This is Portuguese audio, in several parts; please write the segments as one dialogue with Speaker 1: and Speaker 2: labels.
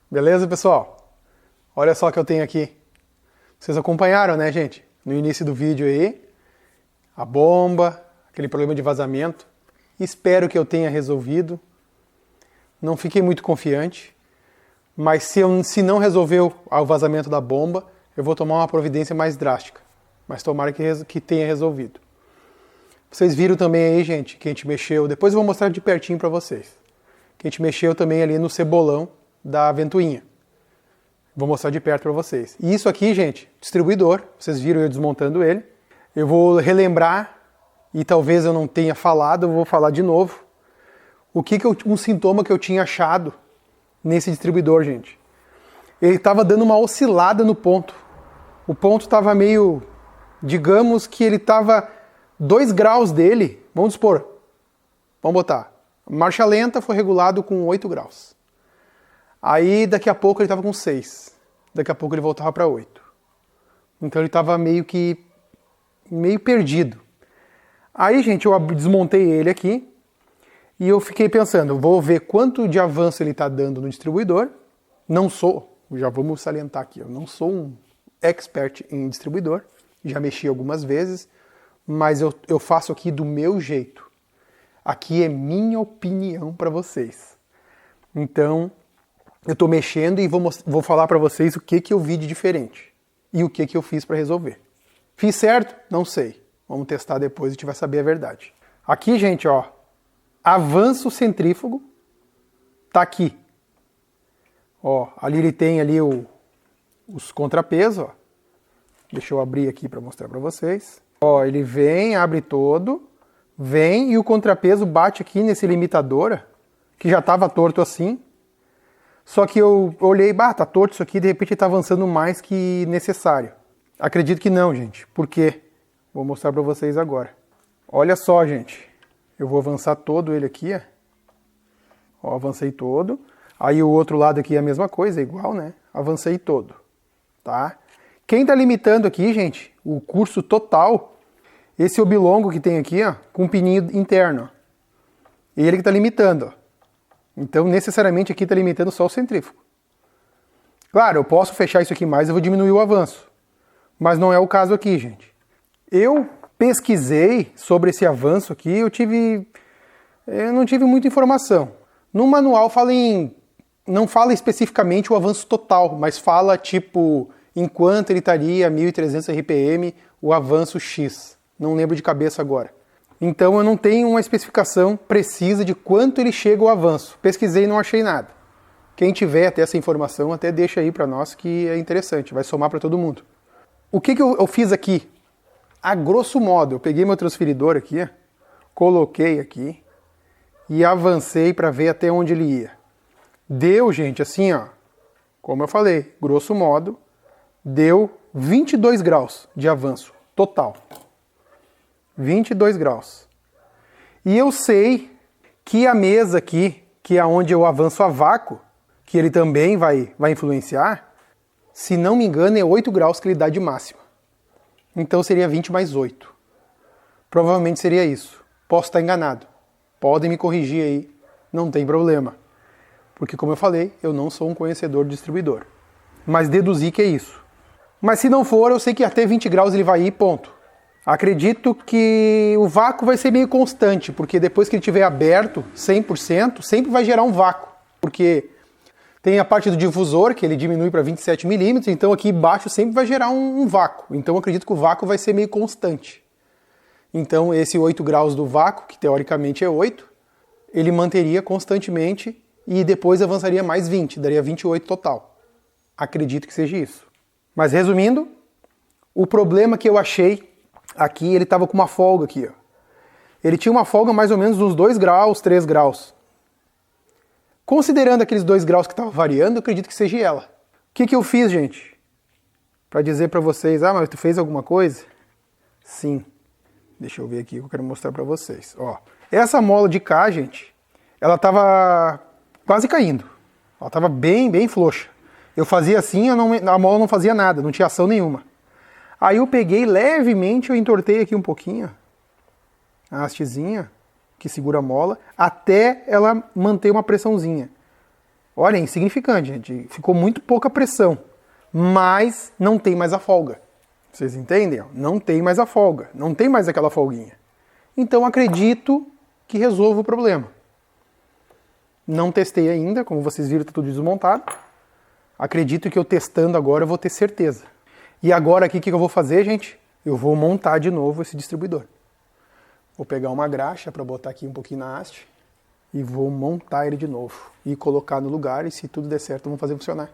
Speaker 1: Beleza, pessoal? Olha só o que eu tenho aqui. Vocês acompanharam, né, gente? No início do vídeo aí, a bomba, aquele problema de vazamento. Espero que eu tenha resolvido. Não fiquei muito confiante, mas se não resolveu o vazamento da bomba, eu vou tomar uma providência mais drástica. Mas tomara que tenha resolvido. Vocês viram também aí, gente, que a gente mexeu. Depois eu vou mostrar de pertinho para vocês. Que a gente mexeu também ali no cebolão da ventoinha. Vou mostrar de perto para vocês. E isso aqui, gente, distribuidor. Vocês viram eu desmontando ele. Eu vou relembrar, e talvez eu não tenha falado, eu vou falar de novo. Um sintoma que eu tinha achado nesse distribuidor, gente. Ele estava dando uma oscilada no ponto. O ponto estava meio, digamos que ele estava 2 graus dele, vamos supor, vamos botar, marcha lenta foi regulado com 8 graus. Aí daqui a pouco ele estava com 6, daqui a pouco ele voltava para 8. Então ele estava meio perdido. Aí, gente, eu desmontei ele aqui e eu fiquei pensando, vou ver quanto de avanço ele está dando no distribuidor. Não sou, já vamos salientar aqui, eu não sou um expert em distribuidor, já mexi algumas vezes, mas eu faço aqui do meu jeito. Aqui é minha opinião para vocês. Então, eu estou mexendo e vou falar para vocês o que eu vi de diferente e o que eu fiz para resolver. Fiz certo? Não sei. Vamos testar depois e a gente vai saber a verdade. Aqui, gente, ó, avanço centrífugo tá aqui. Ó, ali ele tem ali os contrapesos, ó. Deixa eu abrir aqui para mostrar para vocês. Ó, ele vem, abre todo, vem e o contrapeso bate aqui nesse limitador, que já estava torto assim. Só que eu olhei, tá torto isso aqui, de repente ele está avançando mais que necessário. Acredito que não, gente. Por quê? Vou mostrar para vocês agora. Olha só, gente. Eu vou avançar todo ele aqui, ó. Ó, avancei todo. Aí o outro lado aqui é a mesma coisa, igual, né? Avancei todo, tá? Quem está limitando aqui, gente, o curso total, esse oblongo que tem aqui, ó, com pininho interno, ó. Ele que está limitando, ó. Então, necessariamente aqui está limitando só o centrífugo. Claro, eu posso fechar isso aqui mais, eu vou diminuir o avanço. Mas não é o caso aqui, gente. Eu pesquisei sobre esse avanço aqui, eu não tive muita informação. No manual não fala especificamente o avanço total, mas fala tipo, enquanto ele estaria a 1.300 RPM, o avanço X. Não lembro de cabeça agora. Então eu não tenho uma especificação precisa de quanto ele chega ao avanço. Pesquisei e não achei nada. Quem tiver até essa informação, até deixa aí para nós que é interessante, vai somar para todo mundo. O que eu fiz aqui? A grosso modo, eu peguei meu transferidor aqui, coloquei aqui e avancei para ver até onde ele ia. Deu, gente, assim, ó, como eu falei, grosso modo, deu 22 graus de avanço total. 22 graus. E eu sei que a mesa aqui, que é onde eu avanço a vácuo, que ele também vai influenciar, se não me engano é 8 graus que ele dá de máxima. Então seria 20 mais 8. Provavelmente seria isso. Posso estar enganado. Podem me corrigir aí, não tem problema. Porque como eu falei, eu não sou um conhecedor de distribuidor. Mas deduzi que é isso. Mas se não for, eu sei que até 20 graus ele vai ir, ponto. Acredito que o vácuo vai ser meio constante, porque depois que ele estiver aberto, 100%, sempre vai gerar um vácuo. Porque tem a parte do difusor, que ele diminui para 27 milímetros, então aqui embaixo sempre vai gerar um vácuo. Então eu acredito que o vácuo vai ser meio constante. Então esse 8 graus do vácuo, que teoricamente é 8, ele manteria constantemente e depois avançaria mais 20, daria 28 total. Acredito que seja isso. Mas resumindo, o problema que eu achei aqui, ele estava com uma folga aqui, ó. Ele tinha uma folga mais ou menos uns 2 graus, 3 graus. Considerando aqueles 2 graus que estavam variando, eu acredito que seja ela. O que eu fiz, gente? Para dizer para vocês, mas tu fez alguma coisa? Sim. Deixa eu ver aqui que eu quero mostrar para vocês. Ó, essa mola de cá, gente, ela estava quase caindo. Ela estava bem frouxa. Eu fazia assim, a mola não fazia nada, não tinha ação nenhuma. Aí eu peguei levemente, eu entortei aqui um pouquinho a hastezinha que segura a mola, até ela manter uma pressãozinha. Olha, é insignificante, gente. Ficou muito pouca pressão, mas não tem mais a folga. Vocês entendem? Não tem mais a folga, não tem mais aquela folguinha. Então acredito que resolva o problema. Não testei ainda, como vocês viram, está tudo desmontado. Acredito que eu testando agora eu vou ter certeza. E agora aqui o que eu vou fazer, gente? Eu vou montar de novo esse distribuidor. Vou pegar uma graxa para botar aqui um pouquinho na haste e vou montar ele de novo e colocar no lugar e se tudo der certo vamos fazer funcionar.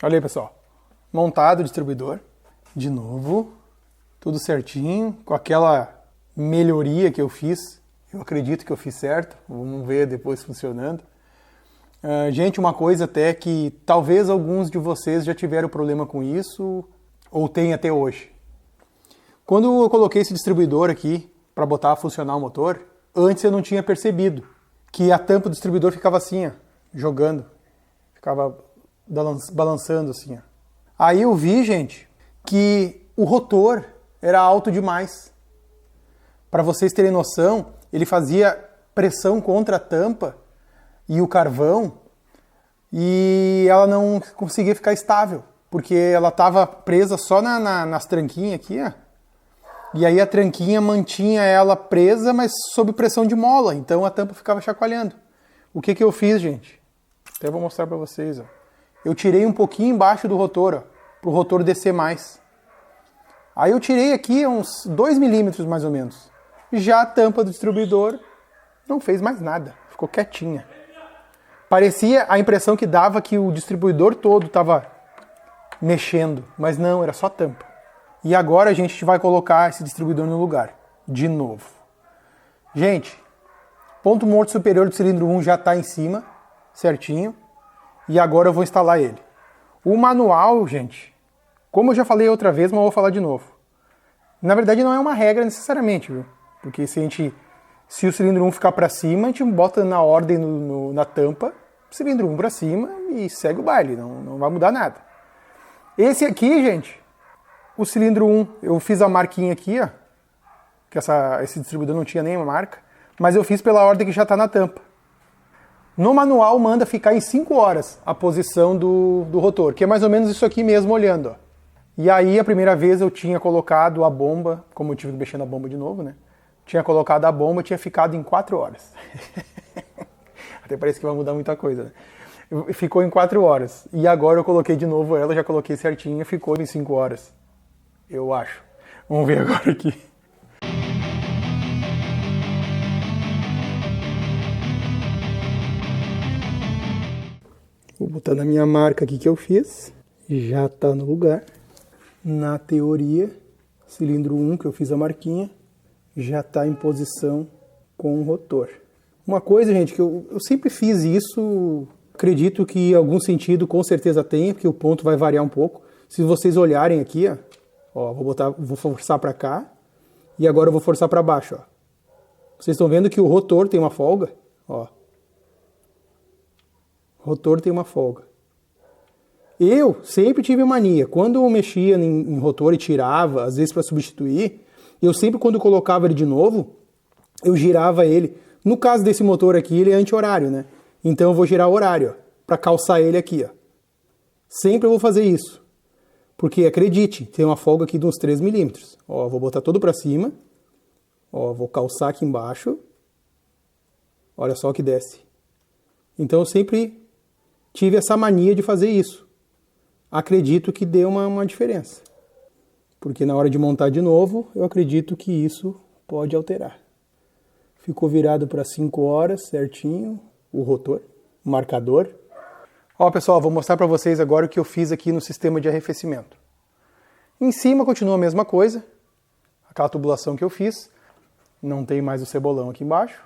Speaker 1: Olha aí, pessoal. Montado o distribuidor. De novo. Tudo certinho. Com aquela melhoria que eu fiz. Eu acredito que eu fiz certo. Vamos ver depois funcionando. Gente, uma coisa até que talvez alguns de vocês já tiveram problema com isso. Ou tem até hoje. Quando eu coloquei esse distribuidor aqui para botar a funcionar o motor, antes eu não tinha percebido que a tampa do distribuidor ficava assim, ó, jogando. Ficava balançando assim. Ó. Aí eu vi, gente, que o rotor era alto demais. Para vocês terem noção, ele fazia pressão contra a tampa e o carvão e ela não conseguia ficar estável, porque ela estava presa só nas tranquinhas aqui, ó. E aí a tranquinha mantinha ela presa, mas sob pressão de mola, então a tampa ficava chacoalhando. O que eu fiz, gente? Até vou mostrar para vocês, ó. Eu tirei um pouquinho embaixo do rotor, para o rotor descer mais. Aí eu tirei aqui uns 2 milímetros mais ou menos. Já a tampa do distribuidor não fez mais nada, ficou quietinha. Parecia a impressão que dava que o distribuidor todo estava mexendo, mas não, era só tampa. E agora a gente vai colocar esse distribuidor no lugar, de novo. Gente, Ponto morto superior do cilindro 1 já está em cima, certinho. E agora eu vou instalar ele. O manual, gente, como eu já falei outra vez, mas eu vou falar de novo. Na verdade não é uma regra necessariamente, viu? Porque se o cilindro 1 ficar para cima, a gente bota na ordem na tampa, cilindro 1 para cima e segue o baile, não vai mudar nada. Esse aqui, gente, o cilindro 1, eu fiz a marquinha aqui, ó, que esse distribuidor não tinha nenhuma marca, mas eu fiz pela ordem que já está na tampa. No manual manda ficar em 5 horas a posição do rotor, que é mais ou menos isso aqui mesmo olhando, ó. E aí a primeira vez eu tinha colocado a bomba, como eu tive que mexer na bomba de novo, né? Tinha colocado a bomba, tinha ficado em 4 horas. Até parece que vai mudar muita coisa, né? Ficou em 4 horas. E agora eu coloquei de novo ela, já coloquei certinha, ficou em 5 horas. Eu acho. Vamos ver agora aqui. Vou botar na minha marca aqui que eu fiz. Já está no lugar. Na teoria, cilindro 1, que eu fiz a marquinha, já está em posição com o rotor. Uma coisa, gente, que eu sempre fiz isso, acredito que em algum sentido com certeza tem, porque o ponto vai variar um pouco. Se vocês olharem aqui, ó, vou forçar para cá e agora eu vou forçar para baixo. Ó. Vocês estão vendo que o rotor tem uma folga? Ó. O rotor tem uma folga. Eu sempre tive mania, quando eu mexia em rotor e tirava, às vezes para substituir, eu sempre quando colocava ele de novo, eu girava ele. No caso desse motor aqui, ele é anti-horário, né? Então eu vou girar o horário, para calçar ele aqui, ó. Sempre eu vou fazer isso. Porque, acredite, tem uma folga aqui de uns 3 milímetros. Ó, vou botar todo para cima. Ó, vou calçar aqui embaixo. Olha só que desce. Então eu sempre tive essa mania de fazer isso. Acredito que deu uma diferença. Porque na hora de montar de novo, eu acredito que isso pode alterar. Ficou virado para 5 horas, certinho, o rotor, o marcador. Ó, pessoal, vou mostrar para vocês agora o que eu fiz aqui no sistema de arrefecimento. Em cima continua a mesma coisa, aquela tubulação que eu fiz. Não tem mais o cebolão aqui embaixo.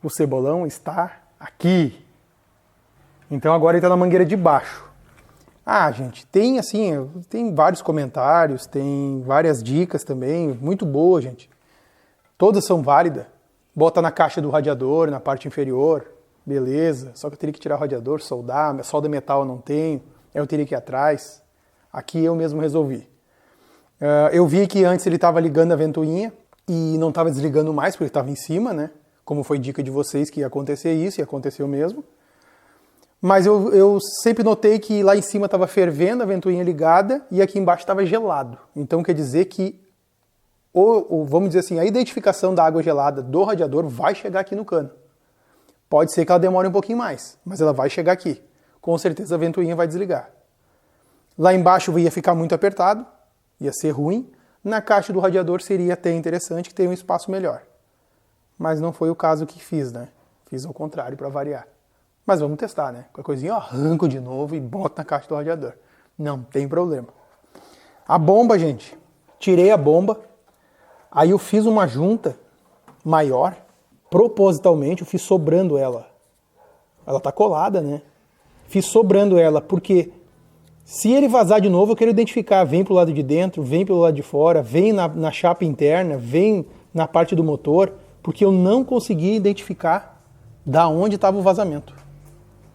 Speaker 1: O cebolão está aqui. Então agora ele está na mangueira de baixo. Ah, gente, tem vários comentários, tem várias dicas também, muito boa, gente. Todas são válidas. Bota na caixa do radiador, na parte inferior, beleza. Só que eu teria que tirar o radiador, soldar, solda metal eu não tenho, eu teria que ir atrás. Aqui eu mesmo resolvi. Eu vi que antes ele estava ligando a ventoinha e não estava desligando mais, porque estava em cima, né? Como foi dica de vocês que ia acontecer isso, e aconteceu mesmo. Mas eu sempre notei que lá em cima estava fervendo, a ventoinha ligada, e aqui embaixo estava gelado. Então quer dizer que, vamos dizer assim, a identificação da água gelada do radiador vai chegar aqui no cano. Pode ser que ela demore um pouquinho mais, mas ela vai chegar aqui. Com certeza a ventoinha vai desligar. Lá embaixo ia ficar muito apertado, ia ser ruim. Na caixa do radiador seria até interessante, que tem um espaço melhor. Mas não foi o caso que fiz, né? Fiz ao contrário para variar. Mas vamos testar, né? Qualquer coisinha eu arranco de novo e boto na caixa do radiador. Não tem problema. A bomba, gente. Tirei a bomba. Aí eu fiz uma junta maior. Propositalmente, eu fiz sobrando ela. Ela tá colada, né? Fiz sobrando ela, porque se ele vazar de novo, eu quero identificar. Vem pro lado de dentro, vem pelo lado de fora, vem na chapa interna, vem na parte do motor, porque eu não consegui identificar da onde estava o vazamento.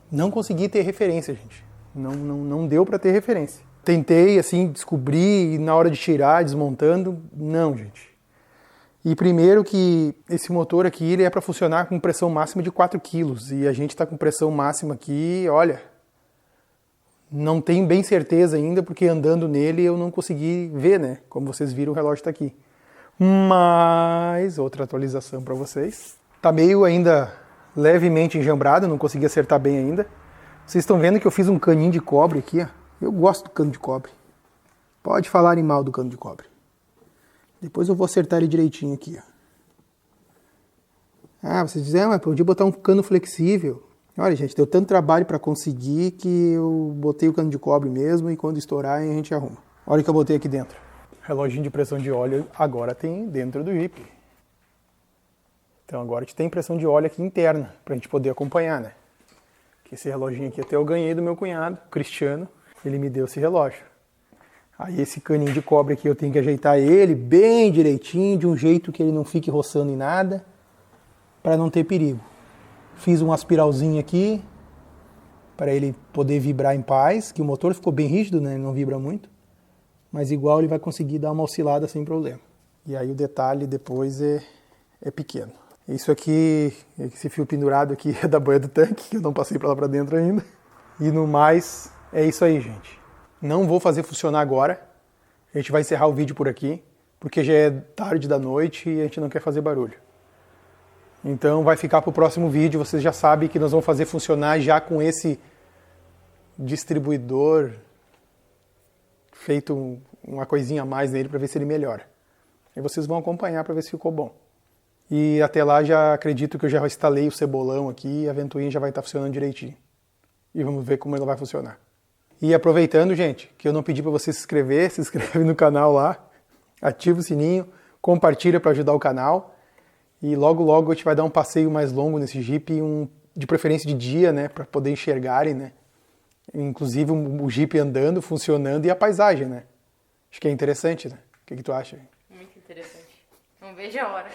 Speaker 1: Não consegui ter referência, gente. Não deu para ter referência. Tentei, assim, descobrir na hora de tirar, desmontando. Não, gente. E primeiro que esse motor aqui ele é para funcionar com pressão máxima de 4 kg. E a gente está com pressão máxima aqui, olha, não tenho bem certeza ainda, porque andando nele eu não consegui ver, né? Como vocês viram, o relógio está aqui. Mas, outra atualização para vocês. Tá meio ainda levemente enjambrado, não consegui acertar bem ainda. Vocês estão vendo que eu fiz um caninho de cobre aqui, ó. Eu gosto do cano de cobre. Pode falarem mal do cano de cobre. Depois eu vou acertar ele direitinho aqui, ó. Ah, vocês dizem, mas podia botar um cano flexível. Olha, gente, deu tanto trabalho para conseguir que eu botei o cano de cobre mesmo e quando estourar a gente arruma. Olha o que eu botei aqui dentro. Reloginho de pressão de óleo agora tem dentro do Jeep. Então agora a gente tem impressão de óleo aqui interna, pra gente poder acompanhar, né? Que esse reloginho aqui até eu ganhei do meu cunhado, Cristiano, ele me deu esse relógio. Aí esse caninho de cobre aqui eu tenho que ajeitar ele bem direitinho, de um jeito que ele não fique roçando em nada, para não ter perigo. Fiz um aspiralzinho aqui, para ele poder vibrar em paz, que o motor ficou bem rígido, né? Ele não vibra muito, mas igual ele vai conseguir dar uma oscilada sem problema. E aí o detalhe depois é pequeno. Isso aqui, esse fio pendurado aqui é da boia do tanque, que eu não passei para lá para dentro ainda. E no mais, é isso aí, gente. Não vou fazer funcionar agora. A gente vai encerrar o vídeo por aqui, porque já é tarde da noite e a gente não quer fazer barulho. Então vai ficar para o próximo vídeo. Vocês já sabem que nós vamos fazer funcionar já com esse distribuidor feito uma coisinha a mais nele para ver se ele melhora. E vocês vão acompanhar para ver se ficou bom. E até lá já acredito que eu já instalei o cebolão aqui e a ventoinha já vai estar funcionando direitinho. E vamos ver como ela vai funcionar. E aproveitando, gente, que eu não pedi para você se inscreve no canal lá, ativa o sininho, compartilha para ajudar o canal. E logo logo a gente vai dar um passeio mais longo nesse Jeep, de preferência de dia, né, para poder enxergarem, né? Inclusive o Jeep andando, funcionando e a paisagem, né? Acho que é interessante, né? O que tu acha?
Speaker 2: Muito interessante. Não vejo a hora.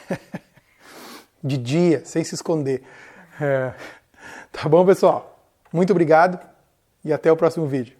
Speaker 1: De dia, sem se esconder. Tá bom, pessoal? Muito obrigado e até o próximo vídeo.